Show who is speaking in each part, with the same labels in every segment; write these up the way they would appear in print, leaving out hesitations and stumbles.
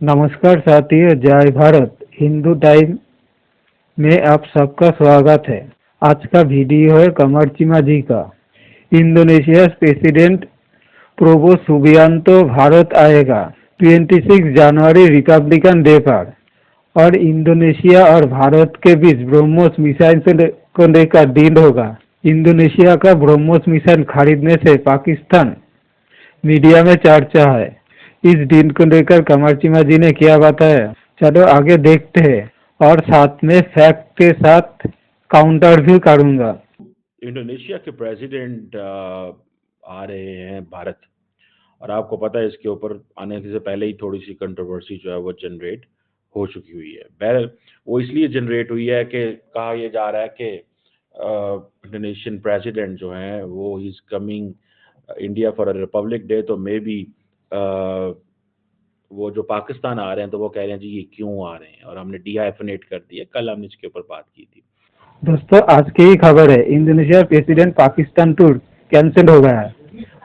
Speaker 1: नमस्कार साथियों, जय भारत। हिंदू टाइम में आप सबका स्वागत है। आज का वीडियो है कमर चिमा जी का। Indonesia president Probo Subianto Bharat आएगा 26 जनवरी रिपब्लिकन डे पर। और इंडोनेशिया और भारत के बीच ब्रह्मोस मिसाइल को लेकर डील होगा। इंडोनेशिया का ब्रह्मोस मिसाइल खरीदने से पाकिस्तान मीडिया में चर्चा है। इस डील को लेकर कमर चिमा जी ने क्या बताया, चलो आगे देखते हैं। और साथ में फैक्ट के साथ काउंटर भी करूंगा।
Speaker 2: इंडोनेशिया के प्रेसिडेंट आ रहे हैं भारत। और आपको पता है इसके ऊपर आने से पहले ही थोड़ी सी कंट्रोवर्सी जो है वो जनरेट हो चुकी हुई है। बहरहाल वो इसलिए जनरेट हुई है कि कहा यह जा रहा है कि इंडोनेशियन प्रेसिडेंट जो हैं वो he is coming India for a republic day, तो मे बी वो जो पाकिस्तान आ रहे हैं तो वो कह रहे हैं जी ये क्यों आ रहे हैं, और हमने डीहाइफनेट कर दिया। कल हमने इसके ऊपर बात की थी।
Speaker 1: दोस्तों, आज की ही खबर है, Indonesia president Pakistan tour cancel हो गया है।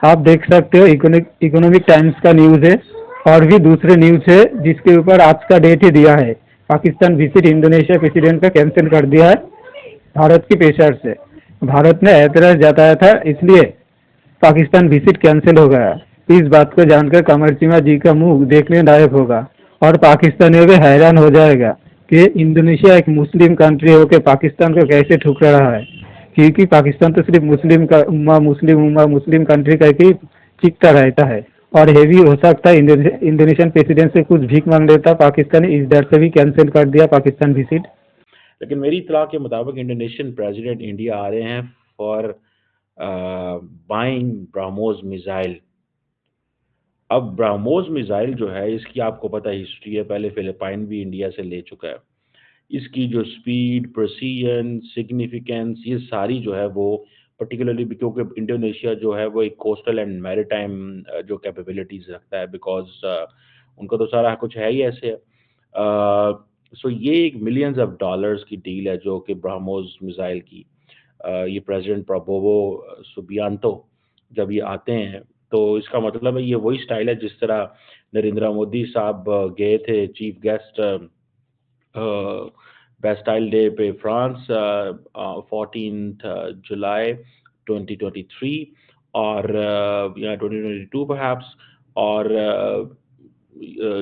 Speaker 1: आप देख सकते हो, इकोनॉमिक टाइम्स का न्यूज है और भी दूसरे न्यूज है जिसके ऊपर आज का डेट ही दिया है। पाकिस्तान विजिट इंडोनेशिया प्रेसिडेंट का कैंसिल कर दिया है भारत की प्रेशर से। भारत ने ऐतराज जताया था, इसलिए पाकिस्तान विजिट कैंसिल हो गया। इस बात को जानकर कमर सिन्हा जी का मुंह देखने लायक होगा और पाकिस्तानियों भी हैरान हो जाएगा कि इंडोनेशिया एक मुस्लिम कंट्री होकर पाकिस्तान को कैसे ठुकरा रहा है। क्योंकि पाकिस्तान तो सिर्फ मुस्लिम कंट्री का ही चिकता रहता है। और ये भी हो सकता है इंडोनेशियन प्रेसिडेंट से कुछ भीख मांग लेता पाकिस्तान, इस डर से भी कैंसिल कर दिया पाकिस्तान विजिट।
Speaker 2: लेकिन मेरी इत्तला के मुताबिक इंडोनेशियन प्रेसिडेंट इंडिया आ रहे हैं फॉर बाइंग ब्रह्मोस मिसाइल। अब ब्रह्मोस मिसाइल जो है इसकी आपको पता हिस्ट्री है, पहले फिलिपाइन भी इंडिया से ले चुका है। इसकी जो स्पीड, प्रिसीजन, सिग्निफिकेंस, ये सारी जो है वो पर्टिकुलरली क्योंकि इंडोनेशिया जो है वो एक कोस्टल एंड मैरीटाइम जो कैपेबिलिटीज़ रखता है, बिकॉज़ उनका तो सारा कुछ है ही ऐसे। सो ये एक मिलियंस ऑफ डॉलर्स की डील है जो कि ब्रह्मोस मिसाइल की। ये प्रेसिडेंट प्रबोवो सुबियांतो जब ये आते हैं तो इसका मतलब है ये वही स्टाइल है जिस तरह नरेंद्र मोदी साहब गए थे चीफ गेस्ट बेस्टाइल डे पे फ्रांस 14 जुलाई 2023, और या 2022 परहैप्स। और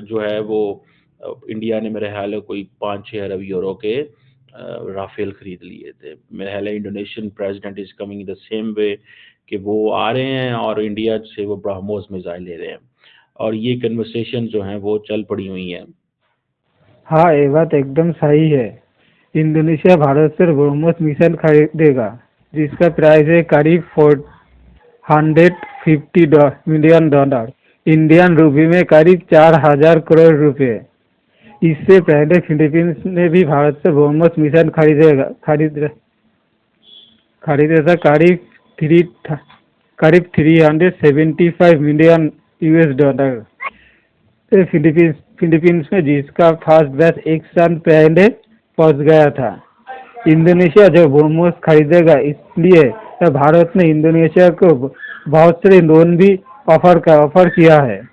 Speaker 2: जो है वो इंडिया ने मेरे ख्याल है कोई 5-6 अरब यूरो के राफेल खरीद लिए थे। मेरे ख्याल है Indonesian president is coming the same way कि वो आ रहे हैं और इंडिया से वो ब्रह्मोस मिसाइल ले रहे हैं, और ये कन्वर्सेशन जो हैं वो चल पड़ी हुई हैं।
Speaker 1: हाँ, ये बात एकदम सही है। इंडोनेशिया भारत से ब्रह्मोस मिसाइल खरीदेगा जिसका प्राइस है करीब 450 मिलियन डॉलर, इंडियन रूपी में करीब 4,000 करोड़ रुपए। इससे पहले फिलीपींस ने भी भारत से ब्रह्मोस मिसाइल खरीदे था थ्री करीब 375 मिलियन US डॉलर। फिलीपींस में जिसका फर्स्ट बैच एक साल पहले पहुंच गया था। इंडोनेशिया जो ब्रह्मोस खरीदेगा, इसलिए भारत ने इंडोनेशिया को बहुत से लोन भी ऑफर किया है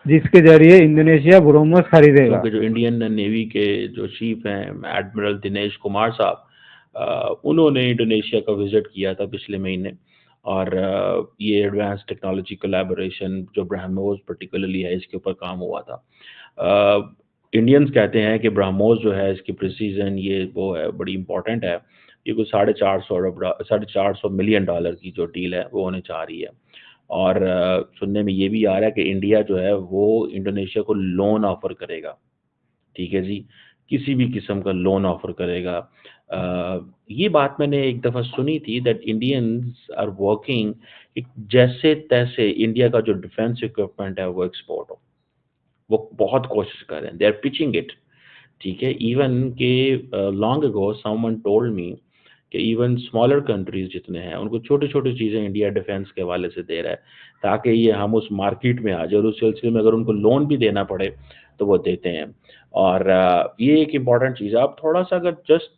Speaker 1: जिसके जरिए इंडोनेशिया ब्रह्मोस खरीदेगा।
Speaker 2: क्योंकि जो इंडियन नेवी के जो चीफ हैं एडमिरल दिनेश कुमार साहब, उन्होंने इंडोनेशिया का विजिट किया था पिछले महीने। और ये एडवांस टेक्नोलॉजी कोलैबोरेशन जो ब्रह्मोस पर्टिकुलरली है इसके ऊपर काम हुआ था। इंडियंस कहते हैं कि ब्रह्मोस जो है इसकी प्रिसीजन ये वो है बड़ी इंपॉर्टेंट है। ये कुछ 450 मिलियन डॉलर की जो डील है वो होने जा रही है। और सुनने में ये भी आ रहा है कि इंडिया जो है वो इंडोनेशिया को लोन ऑफर करेगा। ठीक है जी, किसी भी किस्म का लोन ऑफर करेगा। ये बात मैंने एक दफ़ा सुनी थी दैट इंडियंस आर वर्किंग जैसे तैसे इंडिया का जो डिफेंस इक्विपमेंट है वो एक्सपोर्ट हो। वो बहुत कोशिश कर रहे हैं, दे आर पिचिंग इट। ठीक है, इवन के long ago someone told me कि इवन स्मॉलर कंट्रीज जितने हैं उनको छोटी छोटी चीज़ें इंडिया डिफेंस के हवाले से दे रहा है ताकि ये हम उस मार्केट में आ जाए, और उस सिलसिले में अगर उनको लोन भी देना पड़े तो वो देते हैं। और ये एक इम्पॉर्टेंट चीज़ है। अब थोड़ा सा अगर जस्ट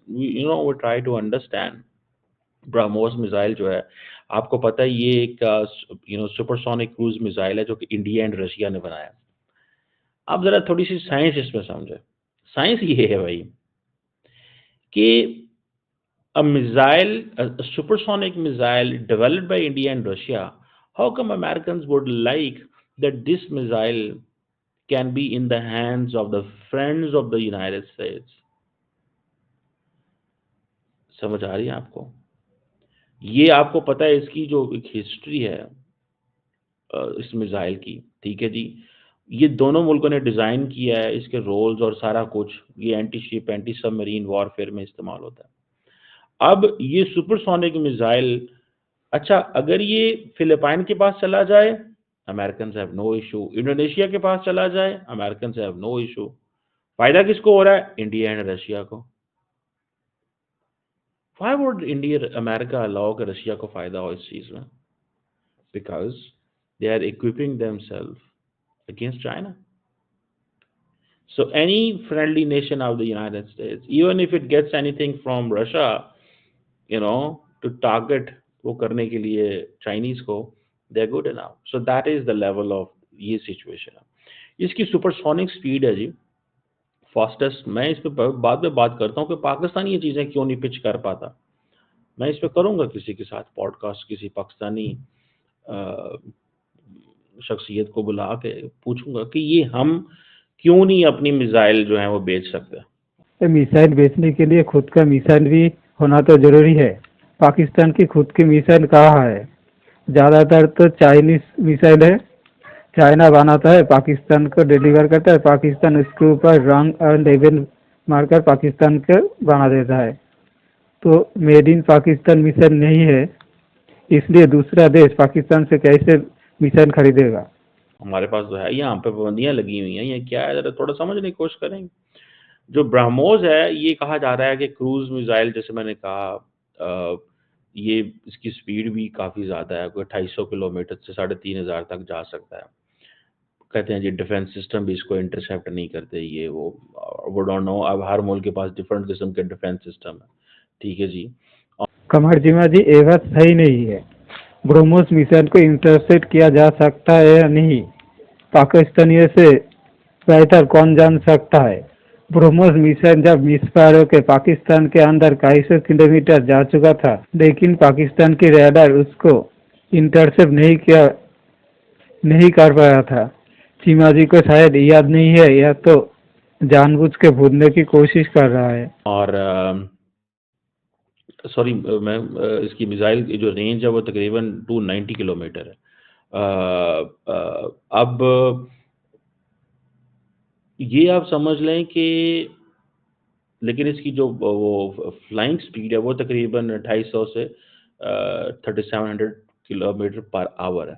Speaker 2: वो try to understand BrahMos missile जो है, आपको पता है ये एक सुपरसोनिक क्रूज मिसाइल है जो कि इंडिया एंड रशिया ने बनाया। आप ज़रा थोड़ी-सी साइंस इसमें समझें। साइंस ये है भाई कि a supersonic missile developed by India and Russia, how come Americans would like that this missile can be in the hands of the friends of the United States? समझ आ रही है आपको? ये आपको पता है इसकी जो एक हिस्ट्री है इस मिसाइल की, ठीक है जी? ये दोनों मुल्कों ने डिज़ाइन किया है, इसके रोल्स और सारा कुछ, ये anti ship, anti submarine warfare में इस्तेमाल होता है। अब ये सुपरसोनिक मिसाइल अच्छा अगर ये फिलिपाइन के पास चला जाए, Americans have no issue, Indonesia के पास चला जाए, अमेरिकन्स हैव नो इश्यू। फ़ायदा किसको हो रहा है? इंडिया एंड रशिया को। Why would India America allow कि रशिया को फ़ायदा हो इस चीज़ में? Because they are equipping themselves against China. So any friendly nation of the United States, even if it gets anything from Russia, to target वो करने के लिए चाइनीज को, they are good enough. So that is the level of ये situation है। इसकी supersonic speed है जी, fastest. मैं इस पे बाद में बात करता हूँ कि पाकिस्तान ये चीज़ें क्यों नहीं पिच कर पाता। मैं इस पे करूँगा किसी के साथ पॉडकास्ट, किसी पाकिस्तानी शख्सियत को बुला के पूछूंगा कि ये हम क्यों नहीं अपनी मिसाइल जो है वो बेच सकते।
Speaker 1: तो मिसाइल बेचने के लिए खुद का मिसाइल भी होना तो जरूरी है। पाकिस्तान की खुद की मिसाइल कहाँ है? ज़्यादातर तो चाइनीज मिसाइल है। चाइना बनाता है, पाकिस्तान को डिलीवर करता है, पाकिस्तान उसके ऊपर रंग और लेबल मारकर पाकिस्तान को बना देता है। तो मेड इन पाकिस्तान मिसाइल नहीं है, इसलिए दूसरा देश पाकिस्तान से कैसे मिसाइल खरीदेगा?
Speaker 2: हमारे पास तो है, यहाँ पे पाबंदियां लगी हुई हैं, ये क्या है, जरा थोड़ा समझने की कोशिश करेंगे। जो ब्रह्मोस है, ये कहा जा रहा है कि क्रूज मिसाइल, जैसे मैंने कहा, ये इसकी स्पीड भी काफ़ी ज़्यादा है, कोई 250 किलोमीटर से 3500 तक जा सकता है। कहते हैं जी डिफेंस सिस्टम भी इसको इंटरसेप्ट नहीं करते, ये वो डोंट नो। अब हर मुल्क के पास डिफरेंट किस्म के डिफेंस सिस्टम है, ठीक है जी।
Speaker 1: कमर जिमा जी, ये बात सही नहीं है। ब्रह्मोस मिसाइल को इंटरसेप्ट किया जा सकता है या नहीं, पाकिस्तानियों से बेहतर कौन जान सकता है। ब्रह्मोस मिसाइल जब मिसफायर होकर पाकिस्तान के अंदर कई सौ किलोमीटर जा चुका था, लेकिन पाकिस्तान की रडार उसको इंटरसेप्ट नहीं कर पाया था। चीमा जी को शायद याद नहीं है, या तो जानबूझ के भूलने की कोशिश कर रहा है।
Speaker 2: और सॉरी, मैं इसकी मिसाइल की जो रेंज है वो तकरीबन 290 किलोमीटर है। अब ये आप समझ लें कि लेकिन इसकी जो वो फ्लाइंग स्पीड है वो तकरीबन 250 से 3700 किलोमीटर पर आवर है।